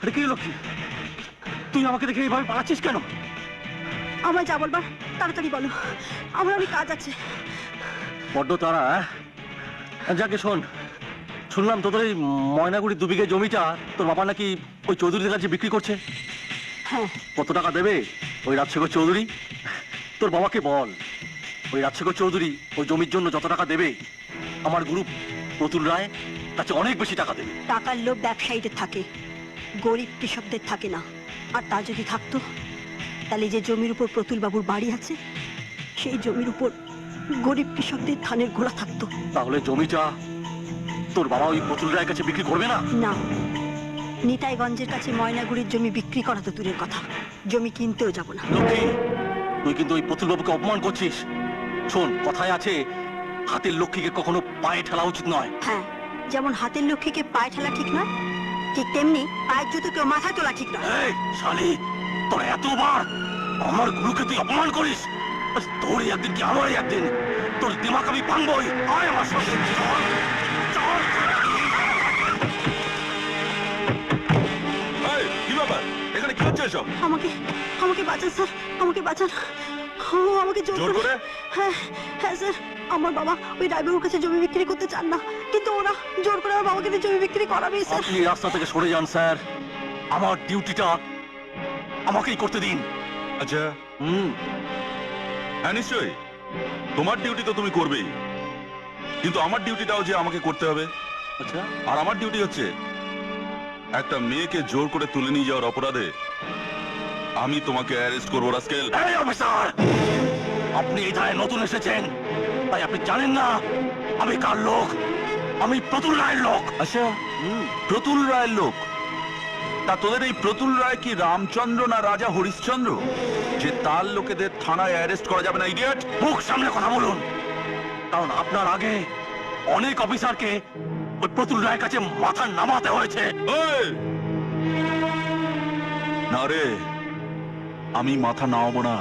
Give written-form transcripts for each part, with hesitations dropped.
আরে কি লক্ষ্মী, তুই আমাকে দেখে এইভাবে পালাচ্ছিস কেন? আমায় যা বলবার তাড়াতাড়ি বলো, আমার অনেক কাজ আছে। বড্ড তারা। যাকে শোন, শুনলাম তোদের এই ময়নাগুড়ির 2 বিঘে জমিটা তোর বাবা নাকি ওই চৌধুরীদের কাছে বিক্রি করছে। হ্যাঁ। কত টাকা দেবে ওই রাজশেখর চৌধুরী? তোর বাবাকে বল, ওই রাজশেখর চৌধুরী ওই জমির জন্য যত টাকা দেবে আমার গুরু প্রতুল রায় তাতে অনেক বেশি টাকা দেবে। টাকার লোভ ব্যবসায়ীদের থাকে, গরিব কৃষকদের থাকে না। আর তা যদি থাকতো, তাহলে যে জমির উপর প্রতুল বাবুর বাড়ি আছে, সেই জমির উপর গরিব কৃষকদের ধানের ঘোড়া থাকতো। তাহলে জমিটা তোর বাবা ওই প্রতুল রায়ের কাছে বিক্রি করবে না? না, নিতাইগঞ্জের কাছে ময়নাগুড়ির জমি বিক্রি করা তো দূরের কথা, জমি কিনতেও যাব না। লক্ষ্মী, তুই কিন্তু ওই প্রতুল বাবুকে অপমান করছিস। শোন, কথায় আছে হাতের লক্ষ্মীকে কখনো পায়ে ঠেলা উচিত নয়। হ্যাঁ, যেমন হাতের লক্ষ্মীকে পায়ে ঠেলা ঠিক নয়, ঠিক তেমনি পায়ের জুতোকেও মাথায় তোলা ঠিক নয়। এই শালি, তোর এতবার আমার গুরুকে তুই অপমান করিস, তোর একদিন কি আমারই একদিন, তোর দিমাগ আমি ভাঙবই। আয় আমার সঙ্গে, চল চল। কি ব্যাপার, এখানে কি হচ্ছে এসব? আমাকে আমাকে বাঁচান স্যার, আমাকে বাঁচান। ও আমাকে জোর জোর করে? হ্যাঁ হ্যাঁ স্যার, আমার বাবা ওই ড্রাইভারের কাছে জমি বিক্রি করতে চান না, কিন্তু ওরা জোর করে আমার বাবাকে দিয়ে জমি বিক্রি করাবে স্যার। আপনি রাস্তা থেকে সরে যান স্যার, আমার ডিউটিটা আমাকেই করতে দিন। আচ্ছা, হ্যাঁ নিশ্চয়ই, তোমার ডিউটি তো তুমি করবেই, কিন্তু আমার ডিউটিটাও যে আমাকে করতে হবে। আচ্ছা, আর আমার ডিউটি হচ্ছে একটা মেয়েকে জোর করে তুলে নিয়ে যাওয়ার অপরাধে আমি তোমাকে অ্যারেস্ট করবো রাস্কেল। এই অফিসার, আপনি এই ধারে নতুন এসেছেন, তাই আপনি জানেন না আমি কার লোক। আমি প্রতুল রায়ের লোক। আচ্ছা, প্রতুল রায়ের লোক? তা তোদের এই প্রতুল রায় কি রামচন্দ্র না রাজা হরিশ্চন্দ্র যে তার লোকেদের থানায় অ্যারেস্ট করা যাবে না? ইডিয়েট! মুখ সামনে কথা বলুন, কারণ আপনার আগে অনেক অফিসারকে ওই প্রতুল রায়ের কাছে মাথা নামাতে হয়েছে। না রে, আমি মাথা নামাবো না,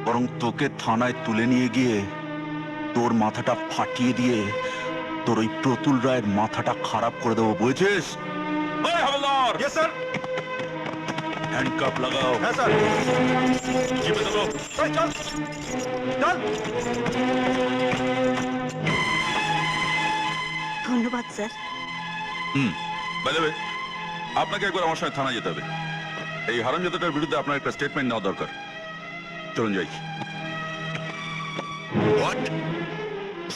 বরং তোকে থানায় তুলে নিয়ে গিয়ে তোর মাথাটা ফাটিয়ে দিয়ে তোর ওই প্রতুল রায়ের মাথাটা খারাপ করে দেবো, বুঝেছিস? স্যার। হ্যান্ডকাপ লাগাও। হ্যাঁ স্যার। জিপে তোলো। চল চল। ধন্যবাদ স্যার। বাই দ্য ওয়ে, আপনাকে একবার আমার সঙ্গে থানায় যেতে হবে। এই হারামজাদাটার বিরুদ্ধে আপনার একটা স্টেটমেন্ট নেওয়া দরকার। চলুন যাই। হোয়াট?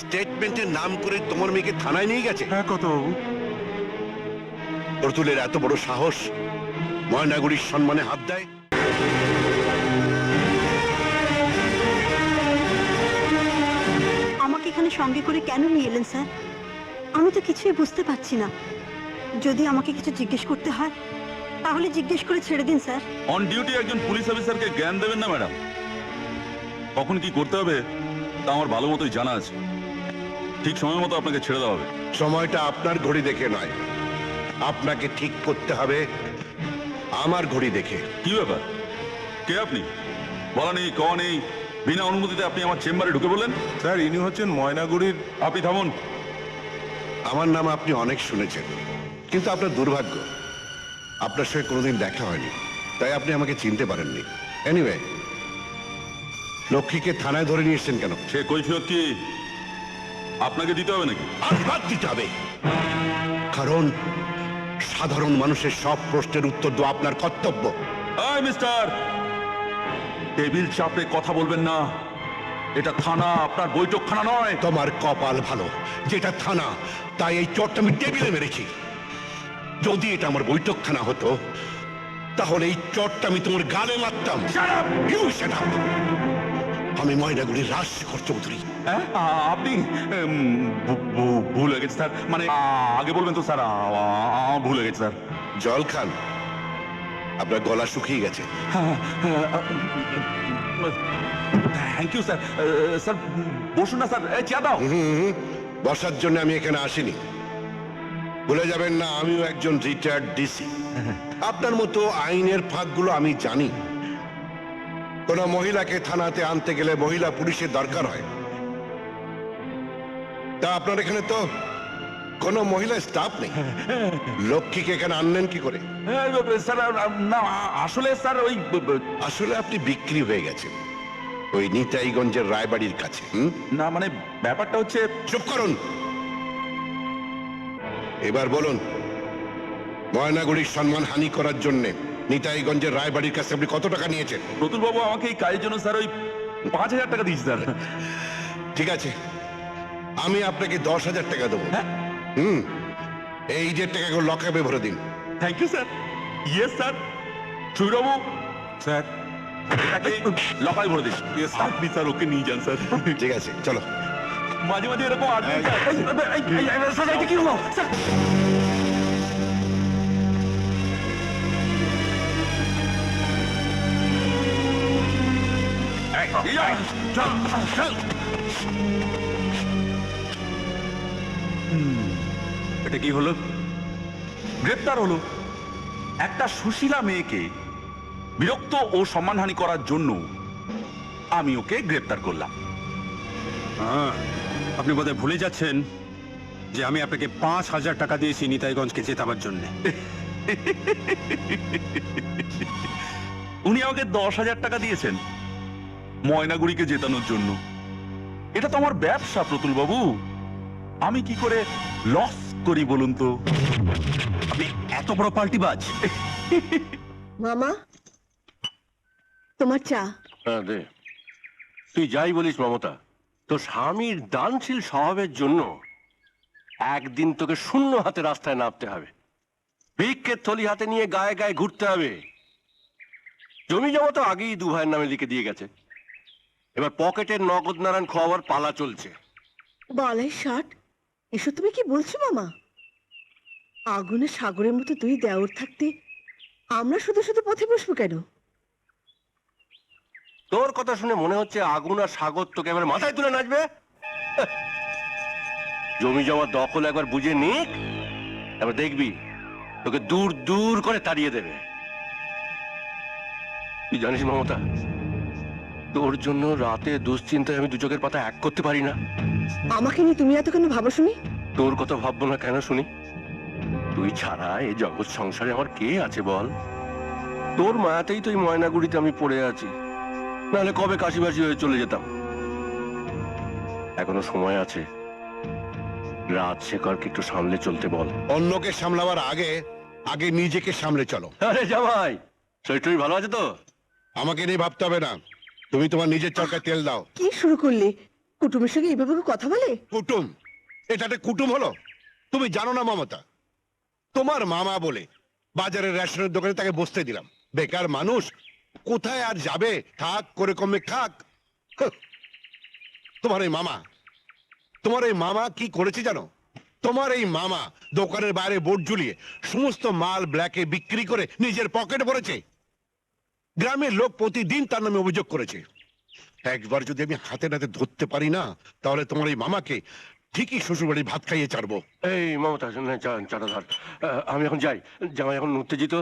স্টেটমেন্টের নাম করে তোমার মেয়েকে থানায় নিয়ে গেছে? হ্যাঁ কত বাবু। প্রতুলের এত বড় সাহস, ময়নাগুড়ির সম্মানে হাত দেয়? আমাকে এখানে সঙ্গে করে কেন নিয়ে এলেন স্যার? আমি তো কিছুই বুঝতে পারছি না। যদি আমাকে কিছু জিজ্ঞেস করতে হয় তাহলে জিজ্ঞেস করে ছেড়ে দিন স্যার। অন ডিউটি একজন পুলিশ অফিসারকে জ্ঞান দেবেন না ম্যাডাম। কখন কি করতে হবে তা আমার ভালো মতোই জানা আছে। ঠিক সময় মতো আপনাকে ছেড়ে দেওয়া হবে। সময়টা আপনার ঘড়ি দেখে নয়, আপনাকে ঠিক করতে হবে আমার ঘড়ি দেখে। কি ব্যাপার, কে আপনি? বলা নেই, কওয়া নেই, বিনা অনুমতিতে আপনি আমার চেম্বারে ঢুকে বললেন? স্যার, ইনি হচ্ছেন ময়নাগুড়ির। আপনি থামুন। আমার নাম আপনি অনেক শুনেছেন, কিন্তু আপনার দুর্ভাগ্য, আপনার সঙ্গে কোনোদিন দেখা হয়নি, তাই আপনি আমাকে চিনতে পারেননি। এনিওয়ে, লক্ষ্মীকে থানায় ধরে নিয়ে এসেছেন কেন? সে কৈফিয়ত কি আপনাকে দিতে হবে নাকি? আশীর্বাদ দিতে হবে, কারণ সাধারণ মানুষের সব প্রশ্নের উত্তর দেওয়া আপনার কর্তব্য। এই মিস্টার, টেবিল চাপড়ে কথা বলবেন না। এটা থানা, আপনার বৈঠকখানা নয়। তোমার কপাল ভালো যেটা থানা, তাই এই চটটা আমি টেবিলে মেরেছি। যদি এটা আমার বৈঠকখানা হতো তাহলে এই চটটা আমি তোমার গালে মারতাম। You shut up! আমি ময়নাগুড়ির রাজশেখর চৌধুরী। হ্যাঁ, আপনি ভুল হয়ে গেছে স্যার। মানে আগে বলবেন তো স্যার, ভুল হয়ে গেছে স্যার। জল খান, আপনার গলা শুকিয়ে গেছে। Thank you sir. স্যার বসুন না স্যার, চেয়ার দাও। বসার জন্য আমি এখানে আসিনি। ভুলে যাবেন না, আমিও একজন রিটায়ার্ড ডিসি। আপনার মতো আইনের ফাঁকগুলো আমি জানি। কোন মহিলাকে থানাতে আনতে গেলে মহিলা পুলিশের দরকার হয়। তা আপনার এখানে তো কোনো মহিলা স্টাফ নেই? লক্ষ্মীকে এখানে আনলেন কি করে? স্যার না আসলে স্যার ওই আসলে আপনি বিক্রি হয়ে গেছেন ওই নিতাইগঞ্জের রায়বাড়ির কাছে। না মানে ব্যাপারটা হচ্ছে চুপ করুন। এবার বলুন, ময়নাগুড়ির সম্মান হানি করার জন্য নিতাইগঞ্জের রায়বাড়ির কাছে আপনি কত টাকা নিয়েছেন? প্রতুল বাবু আমাকে এই কাজের জন্য স্যার ওই 5,000 টাকা দিয়েছে স্যার। ঠিক আছে, আমি আপনাকে 10,000 টাকা দেবো। হ্যাঁ? এই যে টাকাগুলো লকআপে ভরে দিন। Thank you sir. Yes sir. সুরবাবু স্যার এটাকে লকাই ভরে দিন। আপনি স্যার ওকে নিয়ে যান স্যার। ঠিক আছে, চলো। মাঝে মাঝে এরকম আসবে স্যার এটা কি হলো স্যার? এটা কি হলো? গ্রেপ্তার হলো একটা সুশীলা মেয়েকে বিরক্ত ও সম্মানহানি করার জন্য আমি ওকে গ্রেপ্তার করলাম। আপনি বোধহয় ভুলে যাচ্ছেন যে আমি আপনাকে 5,000 টাকা দিয়েছি নিতাইগঞ্জকে জেতাবার জন্য। উনি আমাকে 10,000 টাকা দিয়েছেন ময়নাগুড়িকে জেতানোর জন্য। এটা তো আমার ব্যবসা প্রতুল বাবু, আমি কি করে লস করি বলুন তো? আপনি এত বড় পাল্টিবাজ। মামা, তোমার চা। হ্যাঁ দে। তুই যাই বলিস মমতা, তোর স্বামীর দানশীল স্বভাবের জন্য একদিন তোকে শূন্য হাতে রাস্তায় নামতে হবে, ভিক্ষের থলি হাতে নিয়ে গায়ে গায়ে ঘুরতে হবে। জমি জমা তো আগেই দু ভাইয়ের নামে লিখে দিয়ে গেছে, এবার পকেটের নগদ নারায়ণ খাওয়ার পালা চলছে। বালাই ষাট, এসব তুমি কি বলছো মামা? আগুনে সাগরের মতো দুই দেওর থাকতে আমরা শুধু শুধু পথে বসবো কেন? তোর কথা শুনে মনে হচ্ছে আগুন আর সাগর তোকে এবার মাথায় তুলে নাচবে। জমি জমা দখল একবার বুঝে নিক, এবার দেখবি তোকে দূর দূর করে তাড়িয়ে দেবে। তুই জানিস মমতা, তোর জন্য রাতে দুশ্চিন্তায় আমি দু চোখের পাতা এক করতে পারি না। আমাকে নিয়ে তুমি এত কেন ভাবো শুনি? তোর কথা ভাববো না কেন শুনি? তুই ছাড়া এই জগৎ সংসারে আমার কে আছে বল? তোর মায়াতেই তো এই ময়নাগুড়িতে আমি পড়ে আছি, নাহলে কবে কাশিবাসি হয়ে চলে যেতাম। এখনো সময় আছে, রাজশেখরকে একটু সামলে চলতে বল। অন্যকে সামলাবার আগে আগে নিজেকে সামলে চলো। আরে জামাই, শরীর ভালো আছে তো? আমাকে নিয়ে ভাবতে হবে না, তুমি তোমার নিজের চরকায় তেল দাও। কি শুরু করলে? কুটুমের সঙ্গে এইভাবে কেউ কথা বলে? কুটুম? এটাতে কুটুম হলো? তুমি জানো না মমতা, তোমার মামা বলে বাজারের রেশনের দোকানে তাকে বসতে দিলাম। বেকার মানুষ কোথায় আর যাবে? থাক করে কমে খাক। হাহ। তোমার এই মামা কি করেছে জানো? তোমার এই মামা দোকানের বাইরে বোর্ড ঝুলিয়ে সমস্ত মাল ব্ল্যাকে বিক্রি করে নিজের পকেটে ভরেছে। গ্রামের লোক প্রতিদিন তার নামে অভিযোগ করেছে। একবার যদি আমি হাতে নাতে ধরতে পারি না, তাহলে তোমার এই মামাকে ঠিকই শ্বশুরবাড়ি ভাত খাইয়ে ছাড়বো। এই মমতা, চাটা ধর। আমি এখন যাই, জামাই এখন উত্তেজিত,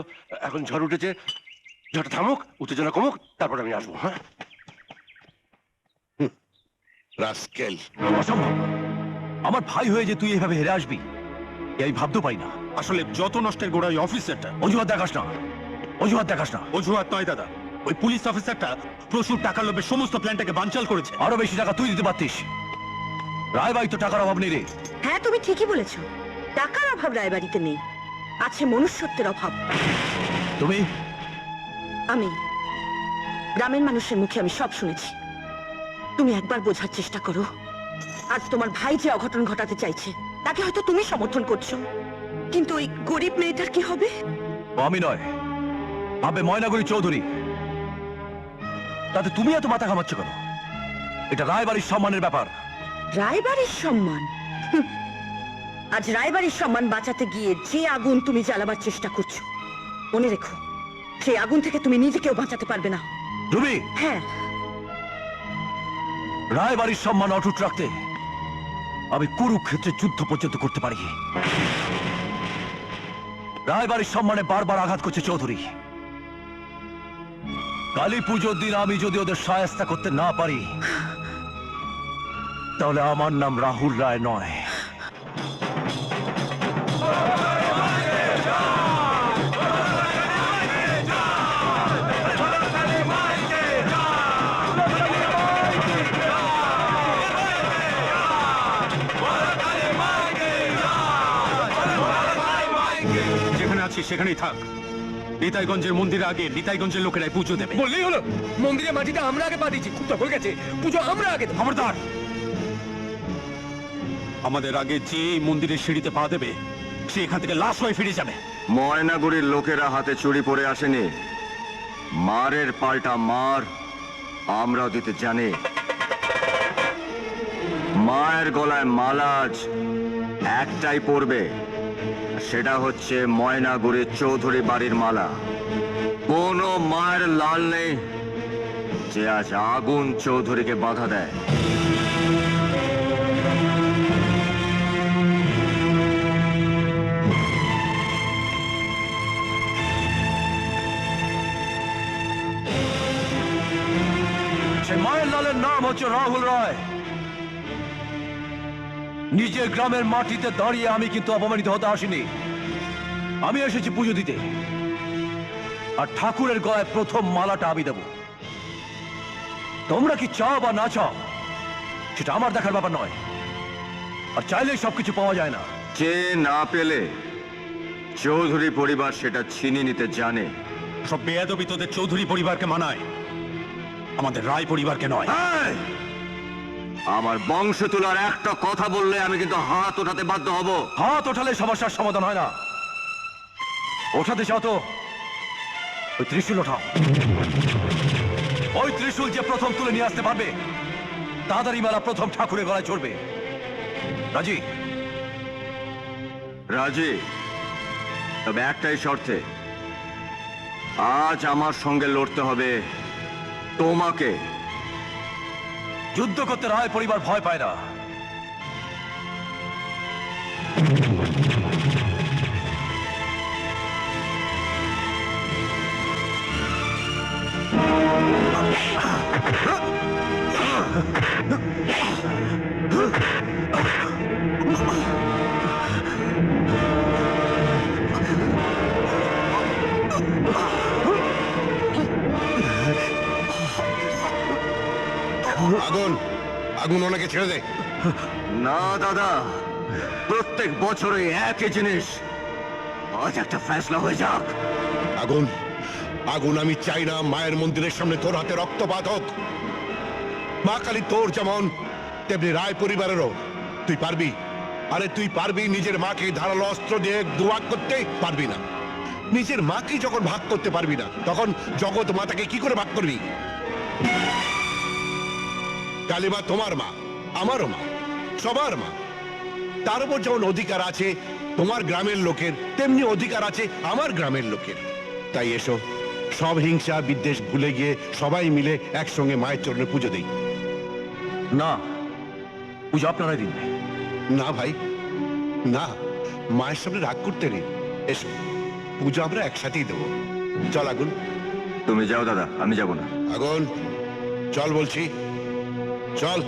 এখন ঝড় উঠেছে, ঝড়টা থামুক, উত্তেজনা কমুক, তারপর আমি আসবো। হ্যাঁ, রাস্কেল। অসম্ভব, আমার ভাই হয়ে যে তুই এভাবে হেরে আসবি এ আমি ভাবতে পারি না। আসলে যত নষ্টের গোড়া ওই অফিসারটা। অজুহাত দেখাস না, অজুহাত দেখাস না। অজুহাত নয় দাদা, ওই পুলিশ অফিসারটা প্রচুর টাকার লোভে সমস্ত প্ল্যানটাকে বানচাল করেছে। আরো বেশি টাকা তুই দিতে পারতিস। রায়বাড়ি তো টাকার অভাব নেই রে। হ্যাঁ, তুমি ঠিকই বলেছো, টাকার অভাব রায়বাড়িতে নেই, আছে মনুষ্যত্বের অভাব। তুমি? আমি গ্রামের মানুষের মুখে আমি সব শুনেছি। তুমি একবার বোঝার চেষ্টা করো, আজ তোমার ভাই যে অঘটন ঘটাতে চাইছে তাকে হয়তো তুমি সমর্থন করছো, কিন্তু ওই গরিব মেয়েটার কি হবে? ও আমি নয়, আবে ময়নাগুড়ি চৌধুরী। তাতে তুমি এত মাথা ঘামাচ্ছ কেন? এটা রায়বাড়ির সম্মানের ব্যাপার। রায়বাড়ির সম্মান? হুঁ। আজ রায়বাড়ির সম্মান বাঁচাতে গিয়ে যে আগুন তুমি জ্বালাবার চেষ্টা করছো, মনে রেখো সেই আগুন থেকে তুমি নিজেকেও বাঁচাতে পারবে না। রুবি, হ্যাঁ, রায়বাড়ির সম্মান অটুট রাখতে আমি কুরুক্ষেত্রে যুদ্ধ পর্যন্ত করতে পারি। রায়বাড়ির সম্মানে বারবার আঘাত করছে চৌধুরী। কালী পুজোর দিন আমি যদি ওদের শায়েস্তা করতে না পারি, তাহলে আমার নাম রাহুল রায় নয়। বলছিস সেখানেই থাক। নিতাইগঞ্জের মন্দিরে আগে নিতাইগঞ্জের লোকেরাই পুজো দেবে। বললেই হলো, মন্দিরে মাটিটা আমরা আগে পা দিচ্ছি, খুব হয়ে গেছে, পুজো আমরা আগে। খবরদার! আমাদের আগে যে এই মন্দিরের সিঁড়িতে পা দেবে সে এখান থেকে লাশ হয়ে ফিরে যাবে। ময়নাগুড়ির লোকেরা হাতে চুরি পরে আসেনি, মারের পাল্টা মার আমরাও দিতে জানি। মায়ের গলায় মালা আজ একটাই পড়বে, সেটা হচ্ছে ময়নাগুড়ির চৌধুরী বাড়ির মালা। কোনো মায়ের লাল নেই যে আজ আগুন চৌধুরীকে বাধা দেয়। সে মায়ের লালের নাম হচ্ছে রাহুল রায়। নিজের গ্রামের মাটিতে দাঁড়িয়ে আমি কিন্তু অপমানিত হতে আসিনি। আমি এসেছি পুজো দিতে, আর ঠাকুরের গলায় প্রথম মালাটা আমি দেব। তোমরা কি চাও বা না চাও সেটা আমার দেখার ব্যাপার নয়, আর চাইলেই সবকিছু পাওয়া যায় না। যে না পেলে চৌধুরী পরিবার সেটা ছিনিয়ে নিতে জানে। সব বেয়াদবি তোদের চৌধুরী পরিবারকে মানায়, আমাদের রায় পরিবারকে নয়। এই! আমার বংশ তোলার একটা কথা বললে আমি কিন্তু হাত ওঠাতে বাধ্য হব। হাত ওঠালে সমস্যার সমাধান হয় না। ওঠাতে চাও তো ওই ত্রিশূল ওঠাও। ওই ত্রিশূল যে প্রথম তুলে নিয়ে আসতে পারবে তাদেরই মেলা প্রথম ঠাকুরের গলায় চড়বে। রাজি? রাজি, তবে একটাই শর্তে, আজ আমার সঙ্গে লড়তে হবে তোমাকে। যুদ্ধ করতে রায় পরিবার ভয় পায় না। আগুন, আগুন ওনাকে ছেড়ে দে। না দাদা, প্রত্যেক বছরে একই জিনিস, আজ একটা ফেসলা হয়ে যাক। আগুন, আগুন আমি চাই না মায়ের মন্দিরের সামনে তোর হাতে রক্তপাত হোক। মা কালী তোর যেমন তেমনি রায় পরিবারেরও। তুই পারবি? আরে তুই পারবি নিজের মাকে ধারালো অস্ত্র দিয়ে দুভাগ করতে? পারবি না। নিজের মাকে যখন ভাগ করতে পারবি না তখন জগৎ মাতাকে কি করে ভাগ করবি? কালীমা তোমার মা, আমারও মা, সবার মা। তার উপর যেমন অধিকার আছে তোমার গ্রামের লোকের, তেমনি অধিকার আছে আমার গ্রামের লোকের। তাই এসো, সব হিংসা বিদ্বেষ ভুলে গিয়ে সবাই মিলে একসঙ্গে মায়ের চরণে পুজো দেই। না, পুজো আপনারাই দিন। না ভাই, না, মায়ের সামনে রাগ করতে নেই। এসো, পুজো আমরা একসাথেই দেবো। চল আগুন। তুমি যাও দাদা, আমি যাব না। আগুন চল বলছি, চল।